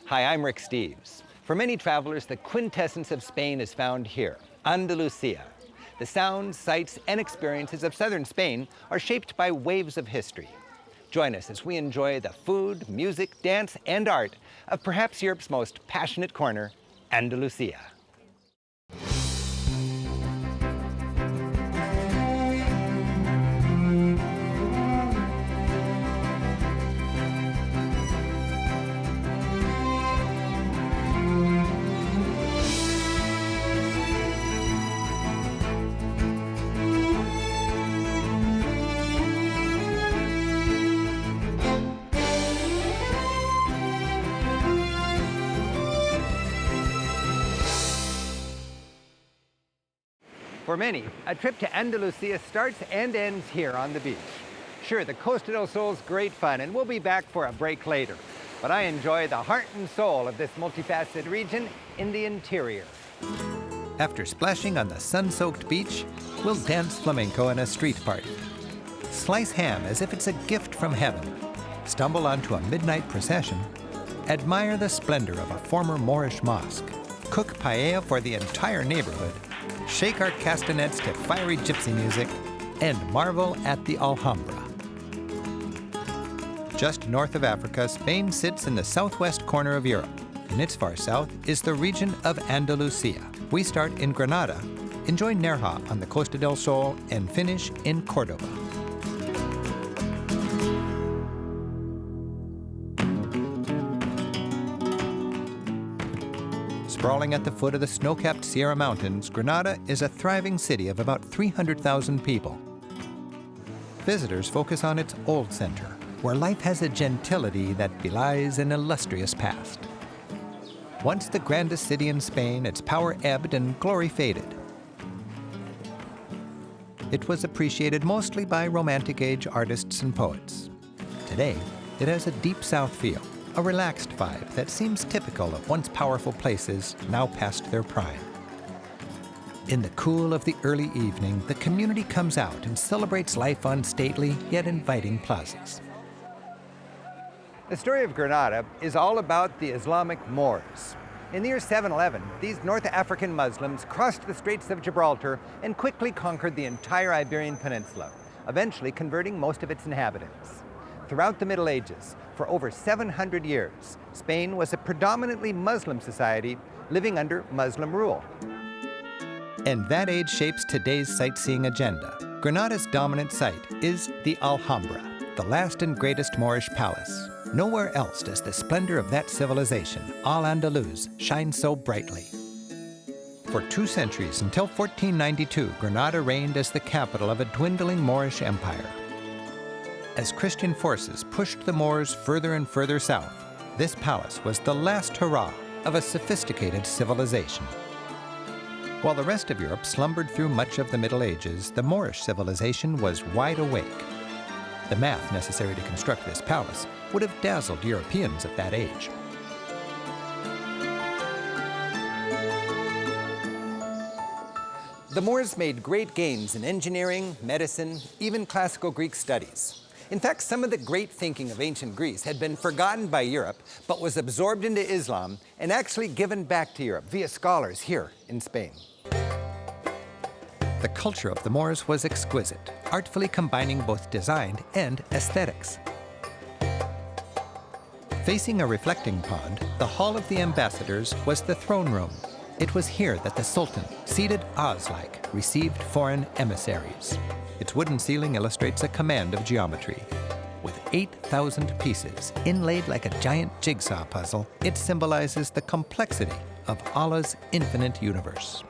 Hi, I'm Rick Steves. For many travelers, the quintessence of Spain is found here, Andalucia. The sounds, sights, and experiences of southern Spain are shaped by waves of history. Join us as we enjoy the food, music, dance, and art of perhaps Europe's most passionate corner, Andalucia. For many, a trip to Andalucia starts and ends here on the beach. Sure, the Costa del Sol's great fun, and we'll be back for a break later. But I enjoy the heart and soul of this multifaceted region in the interior. After splashing on the sun-soaked beach, we'll dance flamenco in a street party. Slice ham as if it's a gift from heaven. Stumble onto a midnight procession. Admire the splendor of a former Moorish mosque. Cook paella for the entire neighborhood. Shake our castanets to fiery gypsy music, and marvel at the Alhambra. Just north of Africa, Spain sits in the southwest corner of Europe. In its far south is the region of Andalucia. We start in Granada, enjoy Nerja on the Costa del Sol, and finish in Cordoba. Sprawling at the foot of the snow-capped Sierra Mountains, Granada is a thriving city of about 300,000 people. Visitors focus on its old center, where life has a gentility that belies an illustrious past. Once the grandest city in Spain, its power ebbed and glory faded. It was appreciated mostly by Romantic Age artists and poets. Today, it has a deep South feel. A relaxed vibe that seems typical of once powerful places now past their prime. In the cool of the early evening, the community comes out and celebrates life on stately yet inviting plazas. The story of Granada is all about the Islamic Moors. In the year 711, these North African Muslims crossed the Straits of Gibraltar and quickly conquered the entire Iberian Peninsula, eventually converting most of its inhabitants. Throughout the Middle Ages, for over 700 years, Spain was a predominantly Muslim society living under Muslim rule. And that age shapes today's sightseeing agenda. Granada's dominant site is the Alhambra, the last and greatest Moorish palace. Nowhere else does the splendor of that civilization, Al-Andalus, shine so brightly. For 2 centuries, until 1492, Granada reigned as the capital of a dwindling Moorish empire. As Christian forces pushed the Moors further and further south, this palace was the last hurrah of a sophisticated civilization. While the rest of Europe slumbered through much of the Middle Ages, the Moorish civilization was wide awake. The math necessary to construct this palace would have dazzled Europeans of that age. The Moors made great gains in engineering, medicine, even classical Greek studies. In fact, some of the great thinking of ancient Greece had been forgotten by Europe, but was absorbed into Islam and actually given back to Europe via scholars here in Spain. The culture of the Moors was exquisite, artfully combining both design and aesthetics. Facing a reflecting pond, the Hall of the Ambassadors was the throne room. It was here that the Sultan, seated Oz-like, received foreign emissaries. Its wooden ceiling illustrates a command of geometry. With 8,000 pieces inlaid like a giant jigsaw puzzle, it symbolizes the complexity of Allah's infinite universe.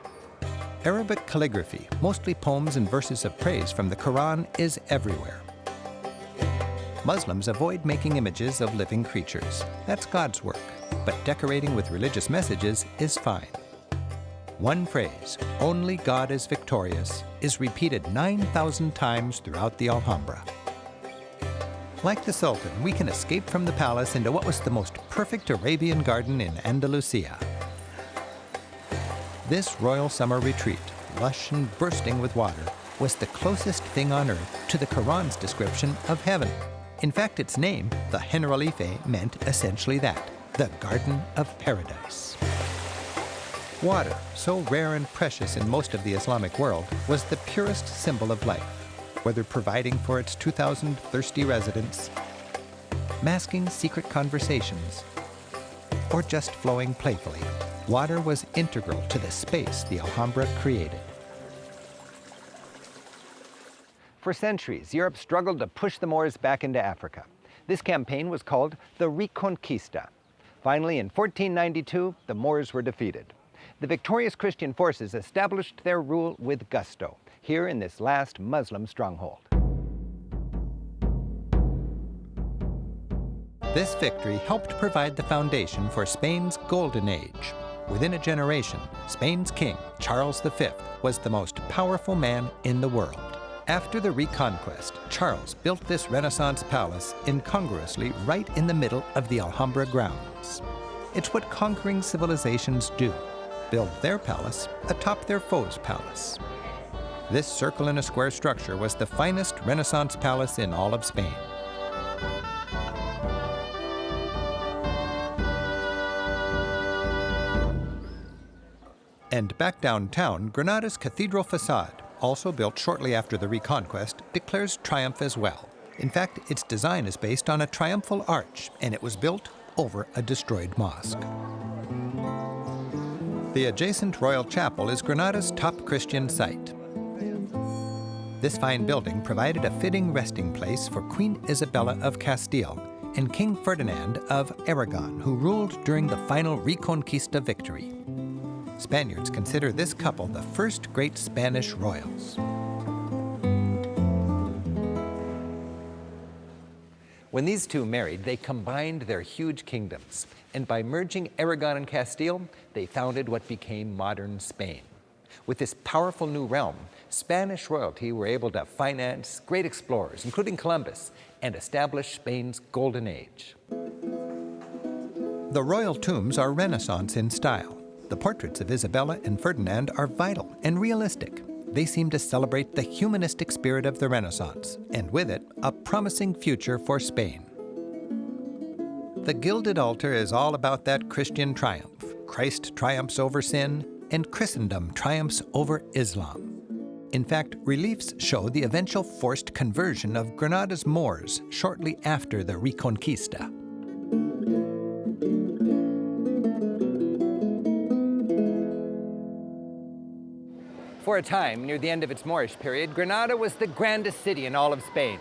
Arabic calligraphy, mostly poems and verses of praise from the Quran, is everywhere. Muslims avoid making images of living creatures. That's God's work. But decorating with religious messages is fine. One phrase, "Only God is victorious," is repeated 9,000 times throughout the Alhambra. Like the Sultan, we can escape from the palace into what was the most perfect Arabian garden in Andalucia. This royal summer retreat, lush and bursting with water, was the closest thing on earth to the Quran's description of heaven. In fact, its name, the Generalife, meant essentially that, the Garden of Paradise. Water, so rare and precious in most of the Islamic world, was the purest symbol of life, whether providing for its 2,000 thirsty residents, masking secret conversations, or just flowing playfully. Water was integral to the space the Alhambra created. For centuries, Europe struggled to push the Moors back into Africa. This campaign was called the Reconquista. Finally, in 1492, the Moors were defeated. The victorious Christian forces established their rule with gusto, here in this last Muslim stronghold. This victory helped provide the foundation for Spain's Golden Age. Within a generation, Spain's king, Charles V, was the most powerful man in the world. After the Reconquest, Charles built this Renaissance palace incongruously right in the middle of the Alhambra grounds. It's what conquering civilizations do, build their palace atop their foe's palace. This circle in a square structure was the finest Renaissance palace in all of Spain. And back downtown, Granada's cathedral facade, also built shortly after the Reconquest, declares triumph as well. In fact, its design is based on a triumphal arch, and it was built over a destroyed mosque. The adjacent Royal Chapel is Granada's top Christian site. This fine building provided a fitting resting place for Queen Isabel of Castile and King Ferdinand of Aragon, who ruled during the final Reconquista victory. Spaniards consider this couple the first great Spanish royals. When these two married, they combined their huge kingdoms, and by merging Aragon and Castile, they founded what became modern Spain. With this powerful new realm, Spanish royalty were able to finance great explorers, including Columbus, and establish Spain's Golden Age. The royal tombs are Renaissance in style. The portraits of Isabella and Ferdinand are vital and realistic. They seem to celebrate the humanistic spirit of the Renaissance, and with it, a promising future for Spain. The gilded altar is all about that Christian triumph. Christ triumphs over sin, and Christendom triumphs over Islam. In fact, reliefs show the eventual forced conversion of Granada's Moors shortly after the Reconquista. For a time, near the end of its Moorish period, Granada was the grandest city in all of Spain.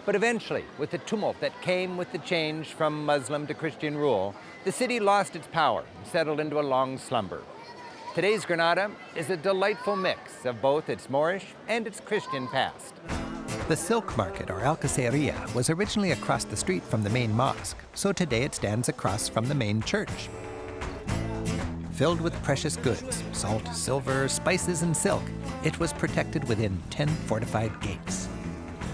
But eventually, with the tumult that came with the change from Muslim to Christian rule, the city lost its power and settled into a long slumber. Today's Granada is a delightful mix of both its Moorish and its Christian past. The Silk Market, or Alcaceria, was originally across the street from the main mosque, so today it stands across from the main church. Filled with precious goods, salt, silver, spices, and silk, it was protected within 10 fortified gates.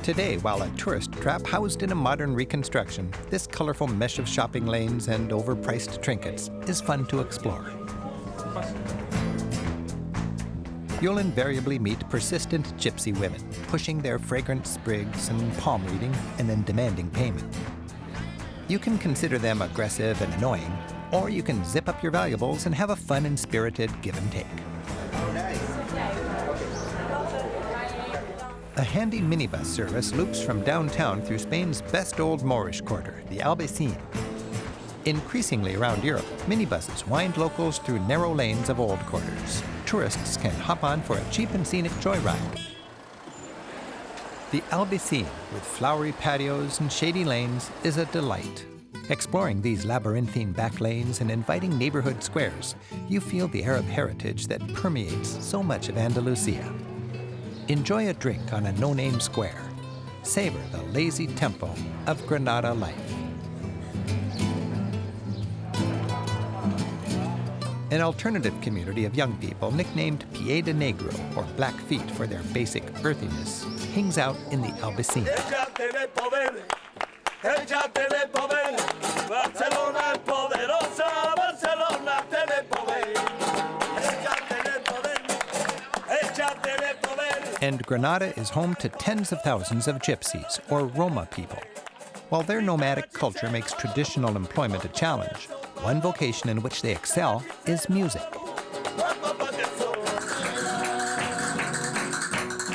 Today, while a tourist trap housed in a modern reconstruction, this colorful mesh of shopping lanes and overpriced trinkets is fun to explore. You'll invariably meet persistent gypsy women, pushing their fragrant sprigs and palm reading and then demanding payment. You can consider them aggressive and annoying, or you can zip up your valuables and have a fun and spirited give and take. A handy minibus service loops from downtown through Spain's best old Moorish quarter, the Albacin. Increasingly around Europe, minibuses wind locals through narrow lanes of old quarters. Tourists can hop on for a cheap and scenic joyride. The Albacin, with flowery patios and shady lanes, is a delight. Exploring these labyrinthine back lanes and inviting neighborhood squares, you feel the Arab heritage that permeates so much of Andalucia. Enjoy a drink on a no-name square. Savor the lazy tempo of Granada life. An alternative community of young people nicknamed Pie de Negro, or Black Feet for their basic earthiness, hangs out in the Albacin. And Granada is home to tens of thousands of gypsies, or Roma people. While their nomadic culture makes traditional employment a challenge, one vocation in which they excel is music.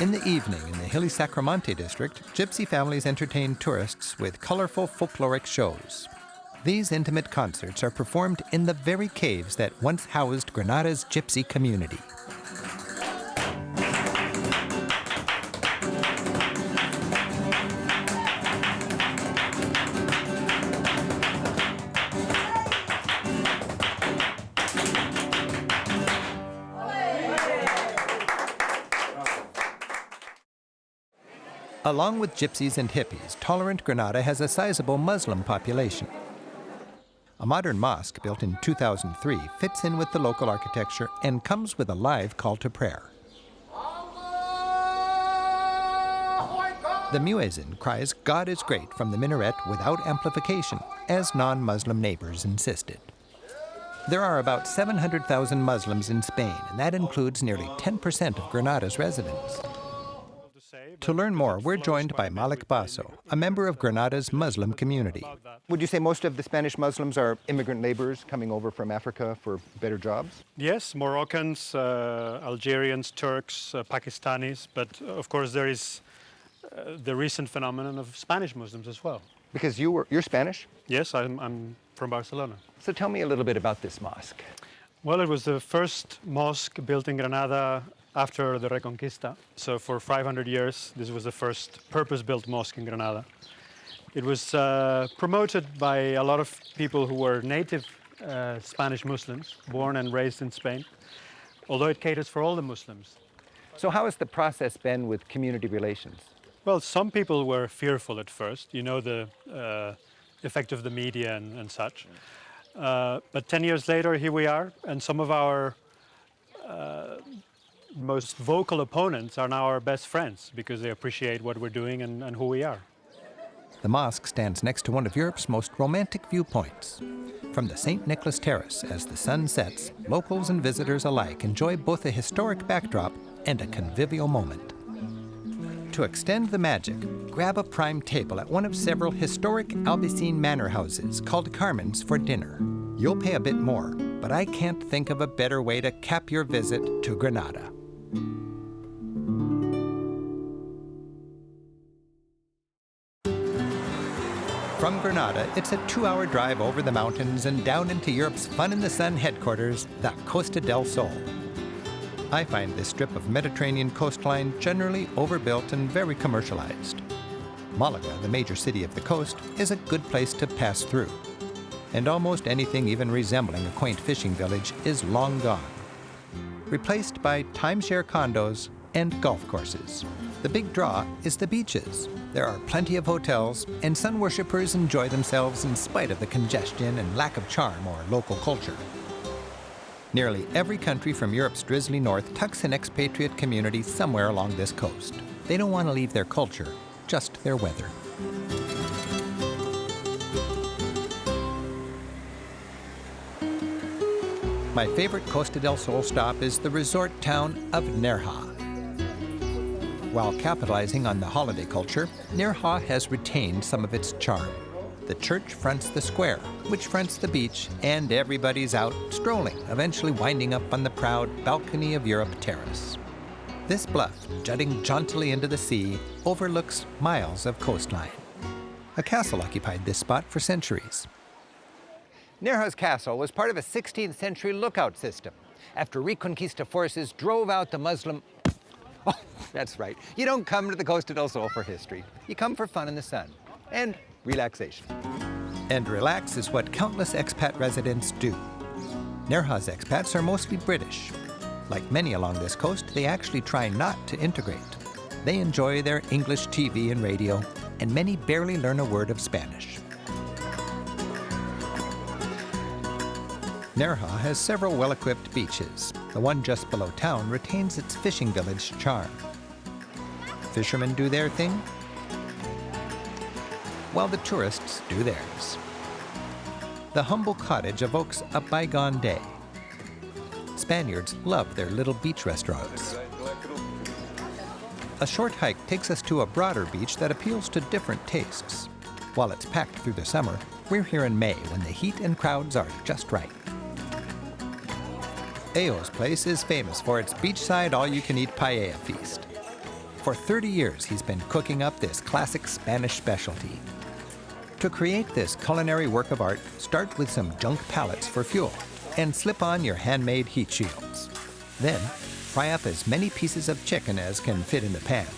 In the evening, in the hilly Sacromonte district, Gypsy families entertain tourists with colorful folkloric shows. These intimate concerts are performed in the very caves that once housed Granada's Gypsy community. Along with gypsies and hippies, tolerant Granada has a sizable Muslim population. A modern mosque built in 2003 fits in with the local architecture and comes with a live call to prayer. The muezzin cries "God is great" from the minaret without amplification, as non-Muslim neighbors insisted. There are about 700,000 Muslims in Spain, and that includes nearly 10% of Granada's residents. To learn more, we're joined by Malik Basso, a member of Granada's Muslim community. Would you say most of the Spanish Muslims are immigrant laborers coming over from Africa for better jobs? Yes, Moroccans, Algerians, Turks, Pakistanis, but of course there is the recent phenomenon of Spanish Muslims as well. Because you're Spanish? Yes, I'm from Barcelona. So tell me a little bit about this mosque. Well, it was the first mosque built in Granada after the Reconquista. So for 500 years, this was the first purpose-built mosque in Granada. It was promoted by a lot of people who were native Spanish Muslims, born and raised in Spain, although it caters for all the Muslims. So how has the process been with community relations? Well, some people were fearful at first, you know, the effect of the media and such. But 10 years later, here we are, and some of our most vocal opponents are now our best friends because they appreciate what we're doing and who we are. The mosque stands next to one of Europe's most romantic viewpoints. From the St. Nicholas Terrace, as the sun sets, locals and visitors alike enjoy both a historic backdrop and a convivial moment. To extend the magic, grab a prime table at one of several historic Albacin manor houses called Carmen's for dinner. You'll pay a bit more, but I can't think of a better way to cap your visit to Granada. From Granada, it's a 2-hour drive over the mountains and down into Europe's Fun in the Sun headquarters, the Costa del Sol. I find this strip of Mediterranean coastline generally overbuilt and very commercialized. Malaga, the major city of the coast, is a good place to pass through. And almost anything even resembling a quaint fishing village is long gone, replaced by timeshare condos and golf courses. The big draw is the beaches. There are plenty of hotels, and sun worshippers enjoy themselves in spite of the congestion and lack of charm or local culture. Nearly every country from Europe's drizzly north tucks an expatriate community somewhere along this coast. They don't want to leave their culture, just their weather. My favorite Costa del Sol stop is the resort town of Nerja. While capitalizing on the holiday culture, Nerja has retained some of its charm. The church fronts the square, which fronts the beach, and everybody's out strolling, eventually winding up on the proud Balcony of Europe terrace. This bluff, jutting jauntily into the sea, overlooks miles of coastline. A castle occupied this spot for centuries. Nerja's castle was part of a 16th century lookout system. After Reconquista forces drove out the Muslim... Oh, that's right. You don't come to the Costa del Sol for history. You come for fun in the sun and relaxation. And relax is what countless expat residents do. Nerja's expats are mostly British. Like many along this coast, they actually try not to integrate. They enjoy their English TV and radio, and many barely learn a word of Spanish. Nerja has several well-equipped beaches. The one just below town retains its fishing village charm. Fishermen do their thing, while the tourists do theirs. The humble cottage evokes a bygone day. Spaniards love their little beach restaurants. A short hike takes us to a broader beach that appeals to different tastes. While it's packed through the summer, We're here in May when the heat and crowds are just right. Ayo's place is famous for its beachside all-you-can-eat paella feast. For 30 years, he's been cooking up this classic Spanish specialty. To create this culinary work of art, start with some junk pallets for fuel and slip on your handmade heat shields. Then, fry up as many pieces of chicken as can fit in the pan.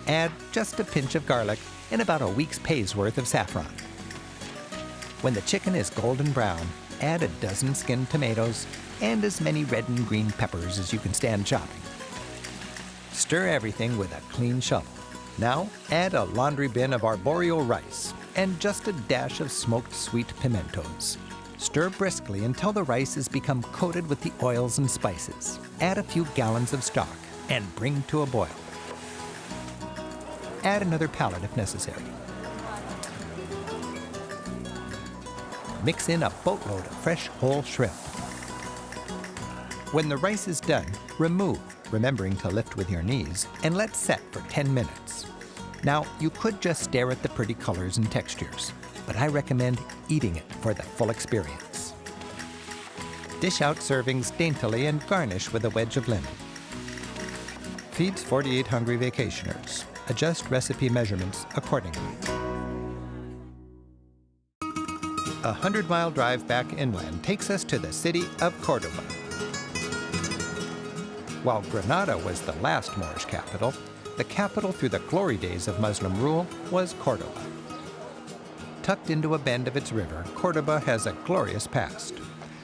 Add just a pinch of garlic and about a week's pay's worth of saffron. When the chicken is golden brown, add a dozen skinned tomatoes and as many red and green peppers as you can stand chopping. Stir everything with a clean shovel. Now, add a laundry bin of arboreal rice and just a dash of smoked sweet pimentos. Stir briskly until the rice has become coated with the oils and spices. Add a few gallons of stock and bring to a boil. Add another pallet if necessary. Mix in a boatload of fresh whole shrimp. When the rice is done, remove, remembering to lift with your knees, and let set for 10 minutes. Now, you could just stare at the pretty colors and textures, but I recommend eating it for the full experience. Dish out servings daintily and garnish with a wedge of lemon. Feeds 48 hungry vacationers. Adjust recipe measurements accordingly. A 100-mile drive back inland takes us to the city of Cordoba. While Granada was the last Moorish capital, the capital through the glory days of Muslim rule was Cordoba. Tucked into a bend of its river, Cordoba has a glorious past.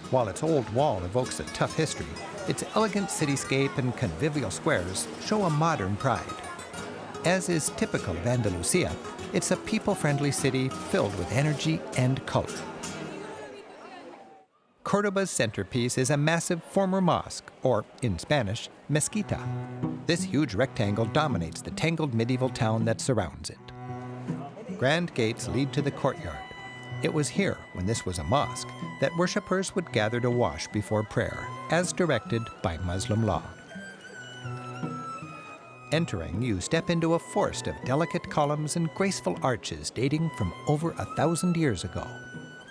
While its old wall evokes a tough history, its elegant cityscape and convivial squares show a modern pride. As is typical of Andalucia, it's a people-friendly city filled with energy and color. Cordoba's centerpiece is a massive former mosque, or in Spanish, mezquita. This huge rectangle dominates the tangled medieval town that surrounds it. Grand gates lead to the courtyard. It was here, when this was a mosque, that worshippers would gather to wash before prayer, as directed by Muslim law. Entering, you step into a forest of delicate columns and graceful arches dating from over 1,000 years ago.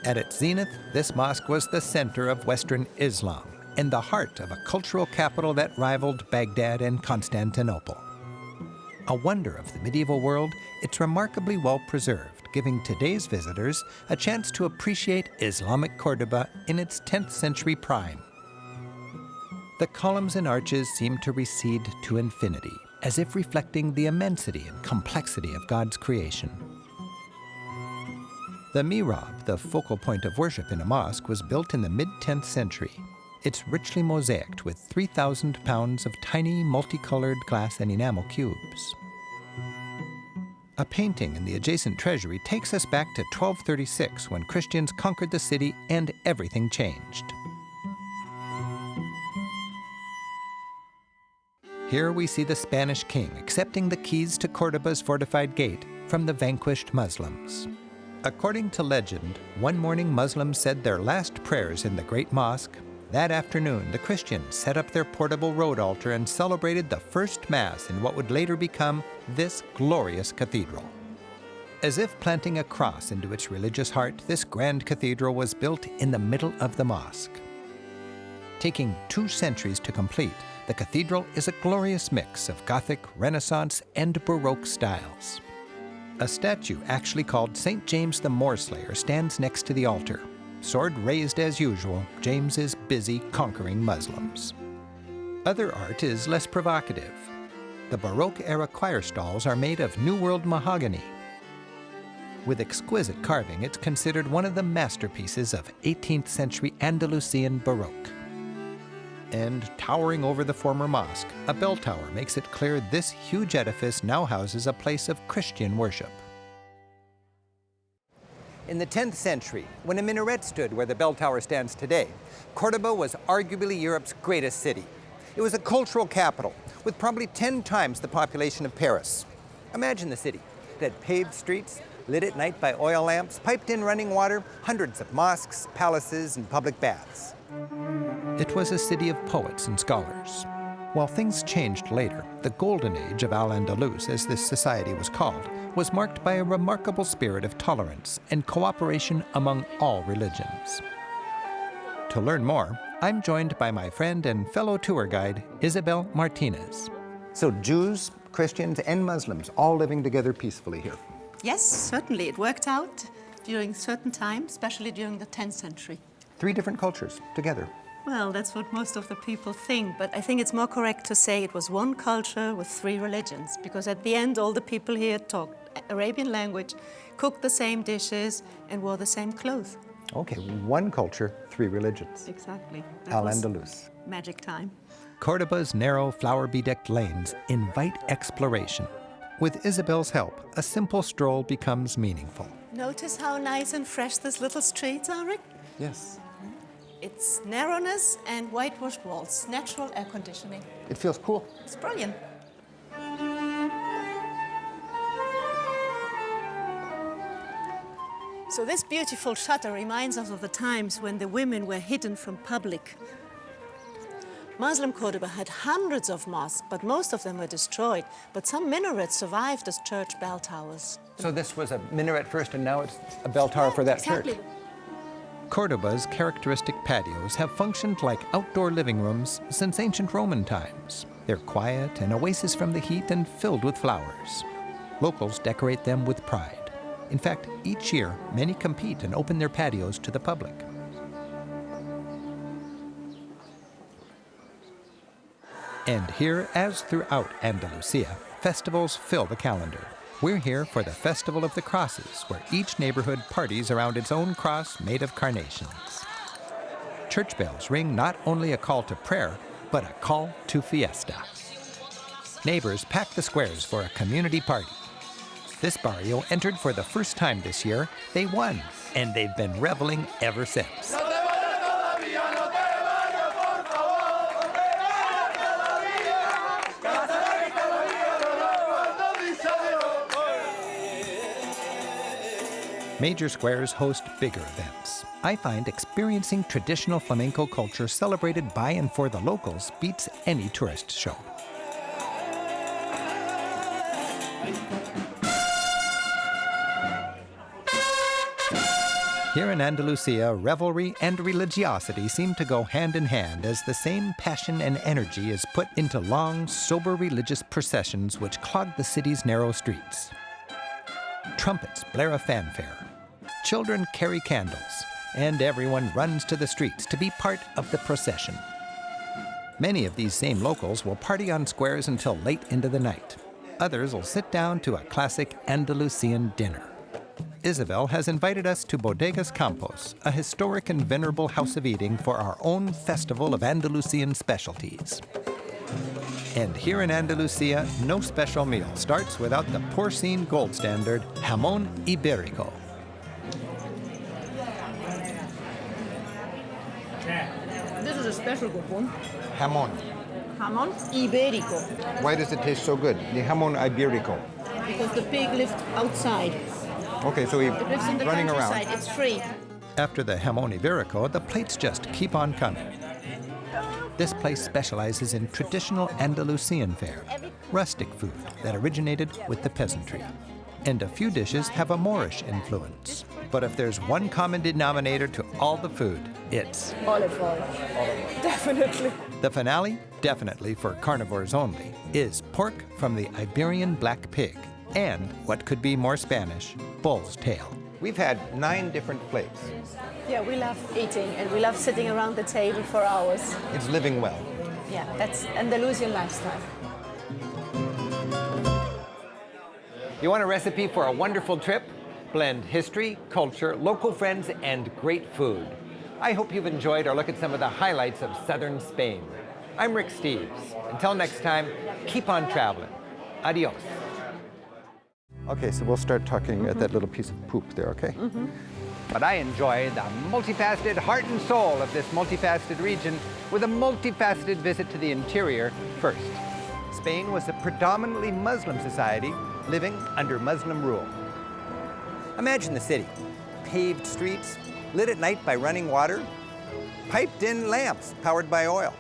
At its zenith, this mosque was the center of Western Islam and the heart of a cultural capital that rivaled Baghdad and Constantinople. A wonder of the medieval world, it's remarkably well preserved, giving today's visitors a chance to appreciate Islamic Cordoba in its 10th century prime. The columns and arches seem to recede to infinity, as if reflecting the immensity and complexity of God's creation. The mihrab, the focal point of worship in a mosque, was built in the mid-10th century. It's richly mosaicked with 3,000 pounds of tiny, multicolored glass and enamel cubes. A painting in the adjacent treasury takes us back to 1236 when Christians conquered the city and everything changed. Here we see the Spanish king accepting the keys to Cordoba's fortified gate from the vanquished Muslims. According to legend, one morning Muslims said their last prayers in the great mosque. That afternoon, the Christians set up their portable road altar and celebrated the first Mass in what would later become this glorious cathedral. As if planting a cross into its religious heart, this grand cathedral was built in the middle of the mosque. Taking 2 centuries to complete, the cathedral is a glorious mix of Gothic, Renaissance, and Baroque styles. A statue actually called St. James the Moorslayer stands next to the altar. Sword raised as usual, James is busy conquering Muslims. Other art is less provocative. The Baroque-era choir stalls are made of New World mahogany. With exquisite carving, it's considered one of the masterpieces of 18th century Andalusian Baroque. And towering over the former mosque, a bell tower makes it clear this huge edifice now houses a place of Christian worship. In the 10th century, when a minaret stood where the bell tower stands today, Cordoba was arguably Europe's greatest city. It was a cultural capital, with probably 10 times the population of Paris. Imagine the city. It had paved streets, lit at night by oil lamps, piped-in running water, hundreds of mosques, palaces, and public baths. It was a city of poets and scholars. While things changed later, the golden age of Al-Andalus, as this society was called, was marked by a remarkable spirit of tolerance and cooperation among all religions. To learn more, I'm joined by my friend and fellow tour guide, Isabel Martinez. So Jews, Christians, and Muslims all living together peacefully here. Yes, certainly. It worked out during certain times, especially during the 10th century. 3 different cultures together. Well, that's what most of the people think, but I think it's more correct to say it was one culture with 3 religions, because at the end, all the people here talked Arabian language, cooked the same dishes, and wore the same clothes. Okay, 1 culture, 3 religions. Exactly. Al-Andalus. Magic time. Cordoba's narrow, flower-bedecked lanes invite exploration. With Isabel's help, a simple stroll becomes meaningful. Notice how nice and fresh this little streets are, Rick? Yes. It's narrowness and whitewashed walls, natural air conditioning. It feels cool. It's brilliant. So this beautiful shutter reminds us of the times when the women were hidden from public. Muslim Cordoba had hundreds of mosques, but most of them were destroyed. But some minarets survived as church bell towers. So this was a minaret first, and now it's a bell tower for that exactly. church. Cordoba's characteristic patios have functioned like outdoor living rooms since ancient Roman times. They're quiet, an oasis from the heat, and filled with flowers. Locals decorate them with pride. In fact, each year, many compete and open their patios to the public. And here, as throughout Andalucia, festivals fill the calendar. We're here for the Festival of the Crosses, where each neighborhood parties around its own cross made of carnations. Church bells ring not only a call to prayer, but a call to fiesta. Neighbors pack the squares for a community party. This barrio entered for the first time this year. They won, and they've been reveling ever since. Major squares host bigger events. I find experiencing traditional flamenco culture celebrated by and for the locals beats any tourist show. Here in Andalucia, revelry and religiosity seem to go hand in hand as the same passion and energy is put into long, sober religious processions which clog the city's narrow streets. Trumpets blare a fanfare. Children carry candles, and everyone runs to the streets to be part of the procession. Many of these same locals will party on squares until late into the night. Others will sit down to a classic Andalusian dinner. Isabel has invited us to Bodegas Campos, a historic and venerable house of eating for our own festival of Andalusian specialties. And here in Andalucia, no special meal starts without the porcine gold standard, jamón ibérico. This is a special good one. Jamón. Jamón ibérico. Why does it taste so good? The jamón ibérico. Because the pig lives outside. Okay, so he's It lives in the running countryside. around. It's free. After the jamón ibérico, the plates just keep on coming. This place specializes in traditional Andalusian fare, rustic food that originated with the peasantry. And a few dishes have a Moorish influence. But if there's one common denominator to all the food, it's Olive oil. Definitely. the finale, definitely for carnivores only, is pork from the Iberian black pig, and what could be more Spanish, bull's tail. We've had 9 different plates. Yeah, we love eating and we love sitting around the table for hours. It's living well. Yeah, that's Andalusian lifestyle. You want a recipe for a wonderful trip? Blend history, culture, local friends, and great food. I hope you've enjoyed our look at some of the highlights of southern Spain. I'm Rick Steves. Until next time, keep on traveling. Adios. Okay, so we'll start talking at that little piece of poop there, okay? But I enjoy the multifaceted heart and soul of this multifaceted region with a multifaceted visit to the interior first. Spain was a predominantly Muslim society living under Muslim rule. Imagine the city. Paved streets, lit at night by running water, piped-in lamps powered by oil.